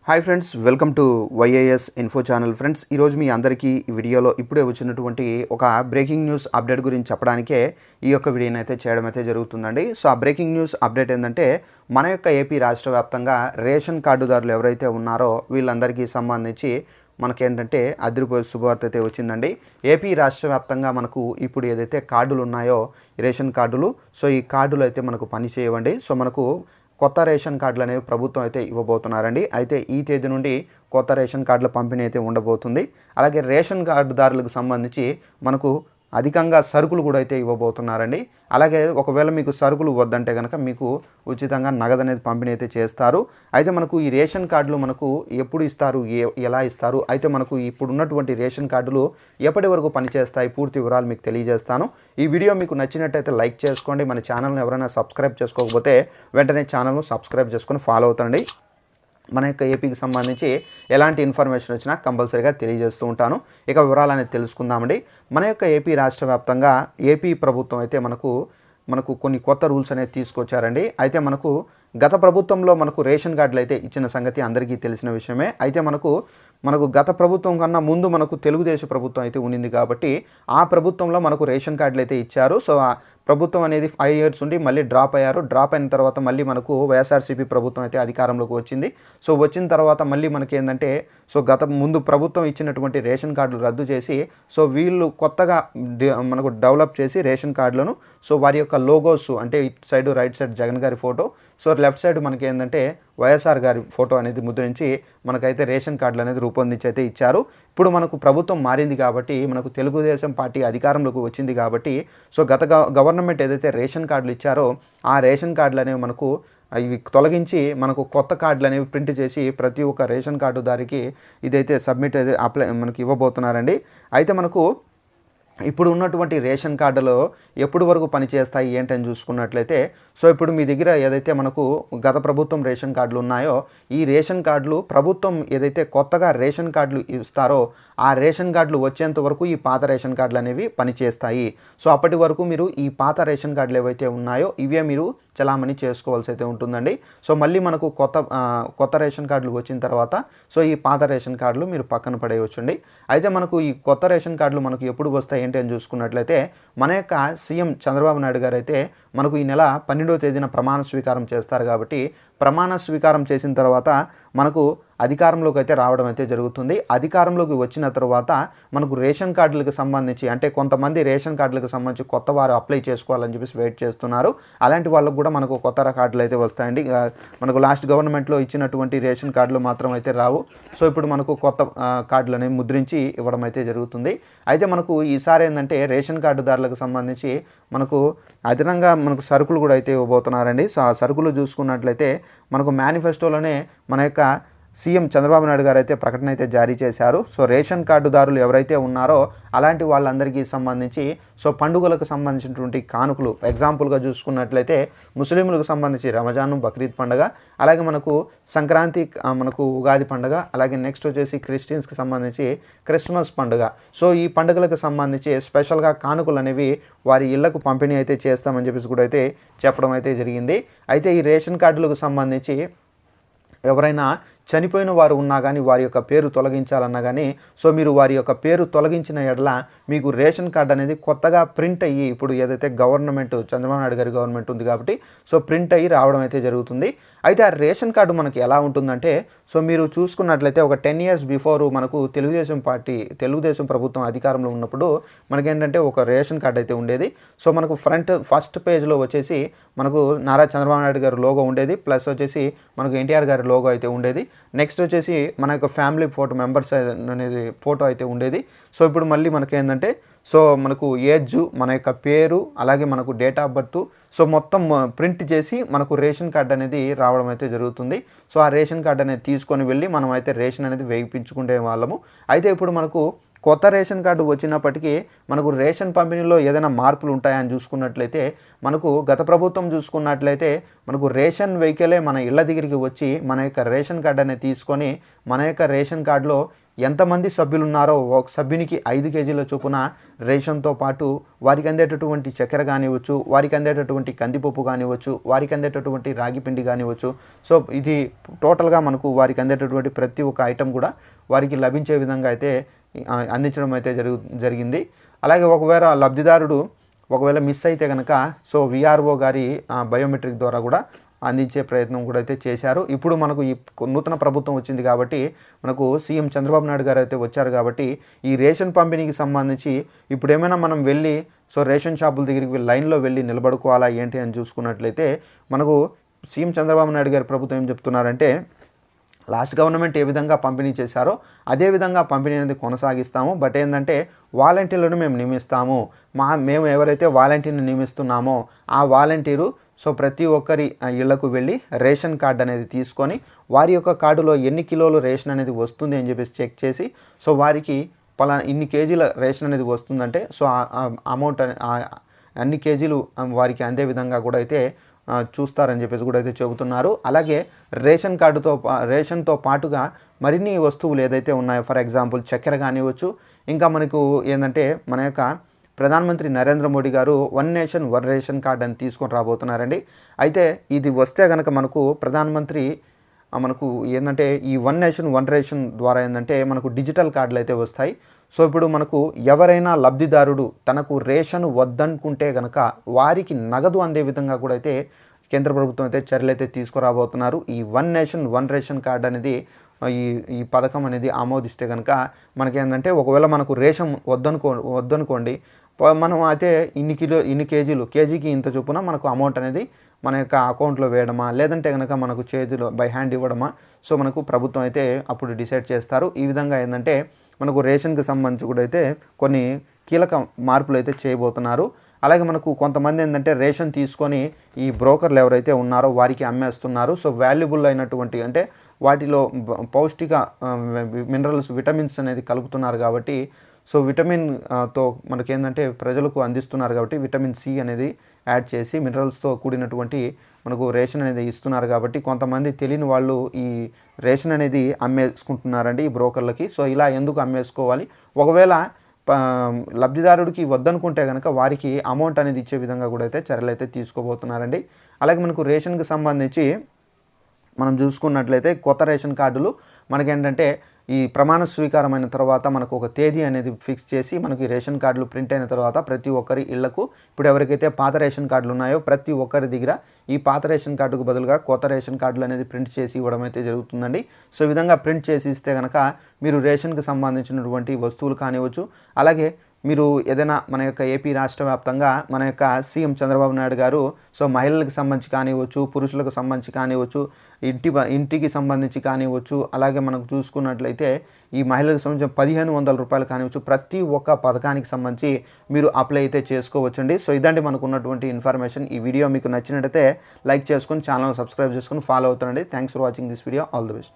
Hi friends, welcome to YAS info channel. Friends, ఈరోజు మీ అందరికీ ఈ వీడియోలో ఇప్పుడే వచ్చినటువంటి ఒక బ్రేకింగ్ న్యూస్ అప్డేట్ గురించి చెప్పడానికే ఈ యొక్క వీడియోని అయితే చేయడం అయితే జరుగుతుందండి. సో ఆ బ్రేకింగ్ న్యూస్ అప్డేట్ ఏంటంటే మన యొక్క ఏపీ రాష్ట్ర వ్యాప్తంగా రేషన్ కార్డుదారులు ఎవరైతే ఉన్నారో వీళ్ళందరికీ సంబంధించి మనకేంటంటే అదిరిపోయే శుభవార్త అయితే వచ్చిందండి. ఏపీ రాష్ట్ర వ్యాప్తంగా మనకు ఇప్పుడు ఏదైతే కార్డులు ఉన్నాయో రేషన్ కార్డులు, సో ఈ కార్డులు అయితే మనకు పని చేయవండి. సో మనకు కొత్త రేషన్ కార్డులు అనేవి ప్రభుత్వం అయితే ఇవ్వబోతున్నారండి. అయితే ఈ తేదీ నుండి కొత్త రేషన్ కార్డుల పంపిణీ అయితే ఉండబోతుంది. అలాగే రేషన్ కార్డుదారులకు సంబంధించి మనకు అధికంగా సరుకులు కూడా అయితే ఇవ్వబోతున్నారండి. అలాగే ఒకవేళ మీకు సరుకులు వద్దంటే కనుక మీకు ఉచితంగా నగదు అనేది పంపిణీ అయితే చేస్తారు. అయితే మనకు ఈ రేషన్ కార్డులు మనకు ఎప్పుడు ఇస్తారు, ఎలా ఇస్తారు, అయితే మనకు ఇప్పుడు ఉన్నటువంటి రేషన్ కార్డులు ఎప్పటి వరకు పనిచేస్తాయి, పూర్తి వివరాలు మీకు తెలియజేస్తాను. ఈ వీడియో మీకు నచ్చినట్టయితే లైక్ చేసుకోండి. మన ఛానల్ని ఎవరైనా సబ్స్క్రైబ్ చేసుకోకపోతే వెంటనే ఛానల్ను సబ్స్క్రైబ్ చేసుకొని ఫాలో అవుతండి. మన యొక్క ఏపీకి సంబంధించి ఎలాంటి ఇన్ఫర్మేషన్ వచ్చినా కంపల్సరీగా తెలియజేస్తూ ఉంటాను. ఇక వివరాలు అనేది తెలుసుకుందామండి. మన యొక్క ఏపీ రాష్ట్ర వ్యాప్తంగా ఏపీ ప్రభుత్వం అయితే మనకు కొన్ని కొత్త రూల్స్ అనేది తీసుకొచ్చారండి. అయితే మనకు గత ప్రభుత్వంలో మనకు రేషన్ కార్డులు అయితే ఇచ్చిన సంగతి అందరికీ తెలిసిన విషయమే. అయితే మనకు గత ప్రభుత్వం కన్నా ముందు మనకు తెలుగుదేశం ప్రభుత్వం అయితే ఉండింది కాబట్టి ఆ ప్రభుత్వంలో మనకు రేషన్ కార్డులు అయితే ఇచ్చారు. సో ఆ ప్రభుత్వం అనేది 5 years ఉండి మళ్ళీ డ్రాప్ అయ్యారు. డ్రాప్ అయిన తర్వాత మళ్ళీ మనకు వైఎస్ఆర్సీపీ ప్రభుత్వం అయితే అధికారంలోకి వచ్చింది. సో వచ్చిన తర్వాత మళ్ళీ మనకి ఏంటంటే ముందు ప్రభుత్వం ఇచ్చినటువంటి రేషన్ కార్డులు రద్దు చేసి సో వీళ్ళు కొత్తగా మనకు డెవలప్ చేసి రేషన్ కార్డులను సో వారి యొక్క లోగోస్ అంటే ఇటు సైడ్ రైట్ సైడ్ జగన్ గారి ఫోటో, సో లెఫ్ట్ సైడ్ మనకి ఏంటంటే వైఎస్ఆర్ గారి ఫోటో అనేది ముద్రించి మనకైతే రేషన్ కార్డులు అనేది రూపొందించి అయితే ఇచ్చారు. ఇప్పుడు మనకు ప్రభుత్వం మారింది కాబట్టి మనకు తెలుగుదేశం పార్టీ అధికారంలోకి వచ్చింది కాబట్టి సో గత గవర్నమెంట్ ఏదైతే రేషన్ కార్డులు ఇచ్చారో ఆ రేషన్ కార్డులు అనేవి మనకు ఇవి తొలగించి మనకు కొత్త కార్డులు అనేవి ప్రింట్ చేసి ప్రతి ఒక్క రేషన్ కార్డుదారికి ఇదైతే సబ్మిట్ అయితే మనకి ఇవ్వబోతున్నారండి. అయితే మనకు ఇప్పుడు ఉన్నటువంటి రేషన్ కార్డులో ఎప్పుడు వరకు పనిచేస్తాయి ఏంటని చూసుకున్నట్లయితే సో ఇప్పుడు మీ దగ్గర ఏదైతే మనకు గత ప్రభుత్వం రేషన్ కార్డులు ఉన్నాయో ఈ రేషన్ కార్డులు ప్రభుత్వం ఏదైతే కొత్తగా రేషన్ కార్డులు ఇస్తారో ఆ రేషన్ కార్డులు వచ్చేంత వరకు ఈ పాత రేషన్ కార్డులు అనేవి పనిచేస్తాయి. సో అప్పటి వరకు మీరు ఈ పాత రేషన్ కార్డులు ఏవైతే ఉన్నాయో ఇవే మీరు చలామణి చేసుకోవాల్సి అయితే ఉంటుందండి. సో మళ్ళీ మనకు కొత్త రేషన్ కార్డులు వచ్చిన తర్వాత సో ఈ పాత రేషన్ కార్డులు మీరు పక్కన పడేయవచ్చండి. అయితే మనకు ఈ కొత్త రేషన్ కార్డులు మనకు ఎప్పుడు వస్తాయి ఏంటి అని చూసుకున్నట్లయితే మన యొక్క సీఎం చంద్రబాబు నాయుడు గారు అయితే మనకు ఈ నెల 12వ తేదీన ప్రమాణ స్వీకారం చేస్తారు కాబట్టి ప్రమాణ స్వీకారం చేసిన తర్వాత మనకు అధికారంలోకి అయితే రావడం అయితే జరుగుతుంది. అధికారంలోకి వచ్చిన తర్వాత మనకు రేషన్ కార్డులకు సంబంధించి అంటే కొంతమంది రేషన్ కార్డులకు సంబంధించి కొత్త వారు అప్లై చేసుకోవాలని చెప్పేసి వెయిట్ చేస్తున్నారు. అలాంటి వాళ్ళకు కూడా మనకు కొత్త కార్డులు అయితే వస్తాయండి. మనకు లాస్ట్ గవర్నమెంట్లో ఇచ్చినటువంటి రేషన్ కార్డులు మాత్రం అయితే రావు. సో ఇప్పుడు మనకు కొత్త కార్డులు అనేవి ముద్రించి ఇవ్వడం అయితే జరుగుతుంది. అయితే మనకు ఈసారి ఏంటంటే రేషన్ కార్డుదారులకు సంబంధించి మనకు అదనంగా మనకు సరుకులు కూడా అయితే ఇవ్వబోతున్నారండి. సో ఆ సరుకులు చూసుకున్నట్లయితే మనకు మేనిఫెస్టోలోనే మన యొక్క సీఎం చంద్రబాబు నాయుడు గారు అయితే ప్రకటన అయితే జారీ చేశారు. సో రేషన్ కార్డుదారులు ఎవరైతే ఉన్నారో అలాంటి వాళ్ళందరికీ సంబంధించి సో పండుగలకు సంబంధించినటువంటి కానుకలు ఎగ్జాంపుల్గా చూసుకున్నట్లయితే ముస్లింలకు సంబంధించి రంజాన్, బక్రీద్ పండుగ, అలాగే మనకు సంక్రాంతి, మనకు ఉగాది పండుగ, అలాగే నెక్స్ట్ వచ్చేసి క్రిస్టియన్స్కి సంబంధించి క్రిస్మస్ పండుగ. సో ఈ పండుగలకు సంబంధించి స్పెషల్గా కానుకలు అనేవి వారి ఇళ్లకు పంపిణీ అయితే చేస్తామని చెప్పేసి కూడా అయితే చెప్పడం అయితే జరిగింది. అయితే ఈ రేషన్ కార్డులకు సంబంధించి ఎవరైనా చనిపోయిన వారు ఉన్నా కానీ వారి యొక్క పేరు తొలగించాలన్నా కానీ సో మీరు వారి యొక్క పేరు తొలగించిన ఎడల మీకు రేషన్ కార్డు అనేది కొత్తగా ప్రింట్ అయ్యి ఇప్పుడు ఏదైతే గవర్నమెంట్ చంద్రబాబు నాయుడు గారి గవర్నమెంట్ ఉంది కాబట్టి సో ప్రింట్ అయ్యి రావడం అయితే జరుగుతుంది. అయితే ఆ రేషన్ కార్డు మనకి ఎలా ఉంటుందంటే సో మీరు చూసుకున్నట్లయితే ఒక 10 years బిఫోర్ మనకు తెలుగుదేశం ప్రభుత్వం అధికారంలో ఉన్నప్పుడు మనకేంటంటే ఒక రేషన్ కార్డు అయితే ఉండేది. సో మనకు ఫస్ట్ పేజ్లో వచ్చేసి మనకు నారా చంద్రబాబు నాయుడు గారి లోగో ఉండేది, ప్లస్ వచ్చేసి మనకు ఎన్టీఆర్ గారి లోగో అయితే ఉండేది. నెక్స్ట్ వచ్చేసి మన యొక్క ఫ్యామిలీ ఫోటో మెంబర్స్ అనేది ఫోటో అయితే ఉండేది. సో ఇప్పుడు మళ్ళీ మనకేంటంటే సో మనకు ఏజ్, మన యొక్క పేరు, అలాగే మనకు డేట్ ఆఫ్ బర్త్ సో మొత్తం ప్రింట్ చేసి మనకు రేషన్ కార్డు అనేది రావడం అయితే జరుగుతుంది. సో ఆ రేషన్ కార్డు అనేది తీసుకొని వెళ్ళి మనం అయితే రేషన్ అనేది వేయించుకునే వాళ్ళము. అయితే ఇప్పుడు మనకు కొత్త రేషన్ కార్డు వచ్చినప్పటికీ మనకు రేషన్ పంపిణీలో ఏదైనా మార్పులు ఉంటాయని చూసుకున్నట్లయితే మనకు గత ప్రభుత్వం చూసుకున్నట్లయితే మనకు రేషన్ వెహికలే మన ఇళ్ళ దగ్గరికి వచ్చి మన యొక్క రేషన్ కార్డు అనేది తీసుకొని మన యొక్క రేషన్ కార్డులో ఎంతమంది సభ్యులు ఉన్నారో ఒక సభ్యునికి 5 కేజీల చొప్పున రేషన్తో పాటు వారికి అందేటటువంటి చక్కెర కానివ్వచ్చు, వారికి అందేటటువంటి కందిపప్పు కానివ్వచ్చు, వారికి అందేటటువంటి రాగి పిండి కానివ్వచ్చు. సో ఇది టోటల్గా మనకు వారికి అందేటటువంటి ప్రతి ఒక్క ఐటెం కూడా వారికి లభించే విధంగా అయితే అందించడం అయితే జరిగింది. అలాగే ఒకవేళ లబ్ధిదారుడు ఒకవేళ మిస్ అయితే కనుక సో విఆర్ఓ గారి బయోమెట్రిక్ ద్వారా కూడా అందించే ప్రయత్నం కూడా అయితే చేశారు. ఇప్పుడు మనకు ఈ నూతన ప్రభుత్వం వచ్చింది కాబట్టి మనకు సీఎం చంద్రబాబు నాయుడు గారు అయితే వచ్చారు కాబట్టి ఈ రేషన్ పంపిణీకి సంబంధించి ఇప్పుడు ఏమైనా మనం వెళ్ళి సో రేషన్ షాపుల దగ్గరికి లైన్లో వెళ్ళి నిలబడుకోవాలా ఏంటి అని చూసుకున్నట్లయితే మనకు సీఎం చంద్రబాబు నాయుడు గారి ప్రభుత్వం ఏం చెప్తున్నారంటే లాస్ట్ గవర్నమెంట్ ఏ విధంగా పంపిణీ చేశారో అదే విధంగా పంపిణీ అనేది కొనసాగిస్తాము. బట్ ఏంటంటే వాలంటీర్లను మేము నియమిస్తాము. మేము ఎవరైతే వాలంటీర్ని నియమిస్తున్నామో ఆ వాలంటీరు సో ప్రతి ఒక్కరి ఇళ్లకు వెళ్ళి రేషన్ కార్డు అనేది తీసుకొని వారి యొక్క కార్డులో ఎన్ని కిలోలు రేషన్ అనేది వస్తుంది అని చెప్పేసి చెక్ చేసి సో వారికి ఇన్ని కేజీల రేషన్ అనేది వస్తుందంటే సో అమౌంట్ అన్ని కేజీలు వారికి అందే విధంగా కూడా అయితే చూస్తారని చెప్పేసి కూడా అయితే చెబుతున్నారు. అలాగే రేషన్తో పాటుగా మరిన్ని వస్తువులు ఏదైతే ఉన్నాయో ఫర్ ఎగ్జాంపుల్ చక్కెర కానివ్వచ్చు, ఇంకా మనకు ఏంటంటే మన యొక్క ప్రధానమంత్రి నరేంద్ర మోడీ గారు 1 నేషన్ 1 రేషన్ కార్డ్ అని తీసుకొని రాబోతున్నారండి. అయితే ఇది వస్తే కనుక మనకు ఏంటంటే ఈ 1 నేషన్ 1 రేషన్ ద్వారా ఏంటంటే మనకు డిజిటల్ కార్డులు అయితే వస్తాయి. సో ఇప్పుడు మనకు ఎవరైనా లబ్ధిదారుడు తనకు రేషన్ వద్దనుకుంటే కనుక వారికి నగదు అందే విధంగా కూడా అయితే కేంద్ర ప్రభుత్వం అయితే చర్యలు అయితే తీసుకురాబోతున్నారు. ఈ 1 నేషన్ 1 రేషన్ కార్డ్ అనేది ఈ పథకం అనేది ఆమోదిస్తే కనుక మనకేంటంటే ఒకవేళ మనకు రేషన్ వద్దనుకోండి మనం అయితే ఇన్ని కేజీకి ఇంత చొప్పున మనకు అమౌంట్ అనేది మన యొక్క అకౌంట్లో వేయడమా లేదంటే కనుక మనకు చేతిలో బై హ్యాండ్ ఇవ్వడమా సో మనకు ప్రభుత్వం అయితే అప్పుడు డిసైడ్ చేస్తారు. ఈ విధంగా ఏంటంటే మనకు రేషన్కి సంబంధించి కూడా అయితే కొన్ని కీలక మార్పులు అయితే చేయబోతున్నారు. అలాగే మనకు కొంతమంది ఏంటంటే రేషన్ తీసుకొని ఈ బ్రోకర్లు ఎవరైతే ఉన్నారో వారికి అమ్మేస్తున్నారు. సో వాల్యుబుల్ అయినటువంటి అంటే వాటిలో పౌష్టిక మినరల్స్ విటమిన్స్ అనేది కలుపుతున్నారు కాబట్టి సో విటమిన్తో మనకేంటంటే ప్రజలకు అందిస్తున్నారు కాబట్టి విటమిన్ సి అనేది యాడ్ చేసి మినరల్స్తో కూడినటువంటి మనకు రేషన్ అనేది ఇస్తున్నారు కాబట్టి కొంతమంది తెలియని వాళ్ళు ఈ రేషన్ అనేది అమ్మేసుకుంటున్నారండి ఈ బ్రోకర్లకి. సో ఇలా ఎందుకు అమ్మేసుకోవాలి, ఒకవేళ లబ్ధిదారుడికి వద్దనుకుంటే కనుక వారికి అమౌంట్ అనేది ఇచ్చే విధంగా కూడా అయితే చర్యలు అయితే తీసుకోబోతున్నారండి. అలాగే మనకు రేషన్కి సంబంధించి మనం చూసుకున్నట్లయితే కొత్త రేషన్ కార్డులు మనకేంటంటే ఈ ప్రమాణ స్వీకారమైన తర్వాత మనకు ఒక తేదీ అనేది ఫిక్స్ చేసి మనకి రేషన్ కార్డులు ప్రింట్ అయిన తర్వాత ప్రతి ఒక్కరి ఇళ్లకు ఇప్పుడు ఎవరికైతే పాత రేషన్ కార్డులు ఉన్నాయో ప్రతి ఒక్కరి దగ్గర ఈ పాత రేషన్ కార్డుకు బదులుగా కొత్త రేషన్ కార్డులు అనేది ప్రింట్ చేసి ఇవ్వడం అయితే జరుగుతుందండి. సో ఈ విధంగా ప్రింట్ చేసి ఇస్తే కనుక మీరు రేషన్కి సంబంధించినటువంటి వస్తువులు కానివ్వచ్చు, అలాగే మీరు ఏదైనా మన యొక్క ఏపీ రాష్ట్ర వ్యాప్తంగా మన యొక్క సీఎం చంద్రబాబు నాయుడు గారు సో మహిళలకు సంబంధించి కానివ్వచ్చు, పురుషులకు సంబంధించి కానివ్వచ్చు, ఇంటికి సంబంధించి కానివ్వచ్చు, అలాగే మనకు చూసుకున్నట్లయితే ఈ మహిళలకు సంబంధించిన 1500 రూపాయలు కానివ్వచ్చు ప్రతి ఒక్క పథకానికి సంబంధించి మీరు అప్లై అయితే చేసుకోవచ్చండి. సో ఇదండి మనకు ఉన్నటువంటి ఇన్ఫర్మేషన్. ఈ వీడియో మీకు నచ్చినట్టయితే లైక్ చేసుకొని ఛానల్ సబ్స్క్రైబ్ చేసుకొని ఫాలో అవుతానండి. Thanks for watching this video. All the best.